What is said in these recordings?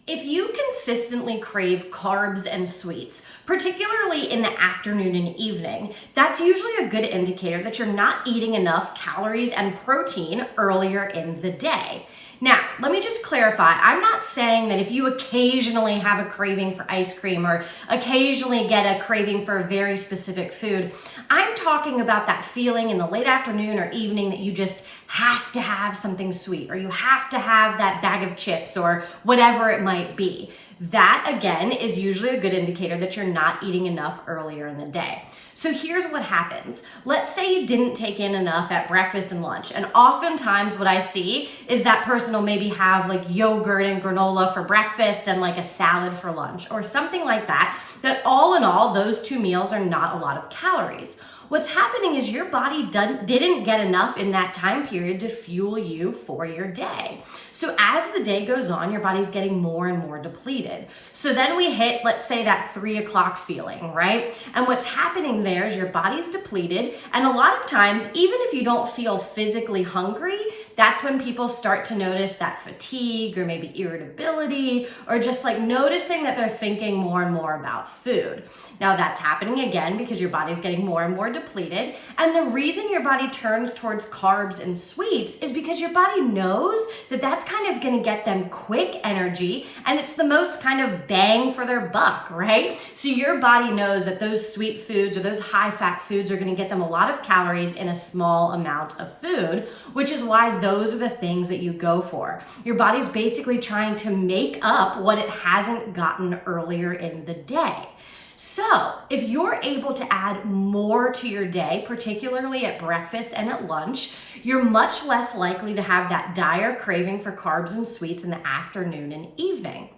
If you consistently crave carbs and sweets, particularly in the afternoon and evening, that's usually a good indicator that you're not eating enough calories and protein earlier in the day. Now, let me just clarify. I'm not saying that if you occasionally have a craving for ice cream or occasionally get a craving for a very specific food, I'm talking about that feeling in the late afternoon or evening that you just have to have something sweet, or you have to have that bag of chips or whatever it might be. That, again, is usually a good indicator that you're not eating enough earlier in the day. So here's what happens. Let's say you didn't take in enough at breakfast and lunch. And oftentimes what I see is that person will maybe have like yogurt and granola for breakfast and like a salad for lunch or something like that, that all in all, those two meals are not a lot of calories. What's happening is your body didn't get enough in that time period to fuel you for your day. So as the day goes on, your body's getting more and more depleted. So then we hit, let's say, that 3 o'clock feeling, right? And what's happening there is your body's depleted. And a lot of times, even if you don't feel physically hungry, that's when people start to notice that fatigue or maybe irritability, or just like noticing that they're thinking more and more about food. Now that's happening again because your body's getting more and more depleted. And the reason your body turns towards carbs and sweets is because your body knows that that's kind of going to get them quick energy, and it's the most kind of bang for their buck, right? So your body knows that those sweet foods or those high fat foods are going to get them a lot of calories in a small amount of food, which is why those are the things that you go for. Your body's basically trying to make up what it hasn't gotten earlier in the day. So if you're able to add more to your day, particularly at breakfast and at lunch, you're much less likely to have that dire craving for carbs and sweets in the afternoon and evening.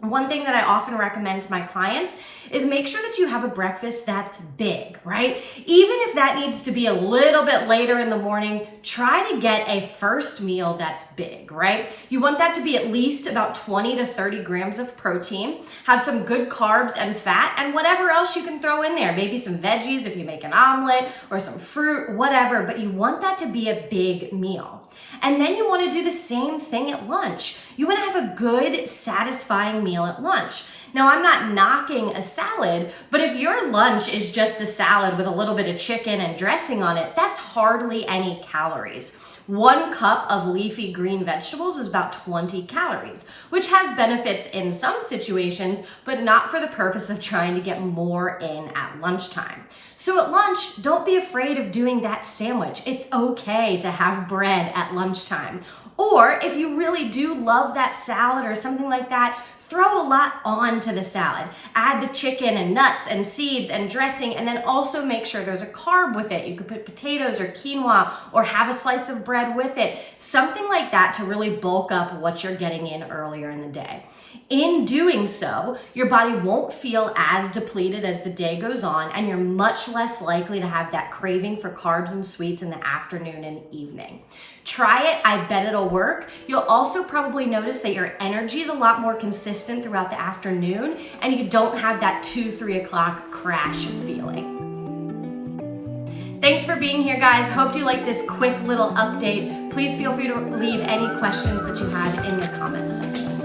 One thing that I often recommend to my clients is make sure that you have a breakfast that's big, right? Even if that needs to be a little bit later in the morning, try to get a first meal that's big, right? You want that to be at least about 20 to 30 grams of protein, have some good carbs and fat, and whatever else you can throw in there. Maybe some veggies if you make an omelet, or some fruit, whatever, but you want that to be a big meal. And then you want to do the same thing at lunch. You want to have a good, satisfying meal at lunch. Now, I'm not knocking a salad, but if your lunch is just a salad with a little bit of chicken and dressing on it, that's hardly any calories. 1 cup of leafy green vegetables is about 20 calories, which has benefits in some situations, but not for the purpose of trying to get more in at lunchtime. So at lunch, don't be afraid of doing that sandwich. It's okay to have bread at lunchtime. Or if you really do love that salad or something like that, throw a lot onto the salad. Add the chicken and nuts and seeds and dressing, and then also make sure there's a carb with it. You could put potatoes or quinoa or have a slice of bread with it. Something like that to really bulk up what you're getting in earlier in the day. In doing so, your body won't feel as depleted as the day goes on, and you're much less likely to have that craving for carbs and sweets in the afternoon and evening. Try it. I bet it'll work. You'll also probably notice that your energy is a lot more consistent throughout the afternoon, and you don't have that 2-3 o'clock crash feeling. Thanks for being here, guys. Hope you like this quick little update. Please feel free to leave any questions that you have in the comment section.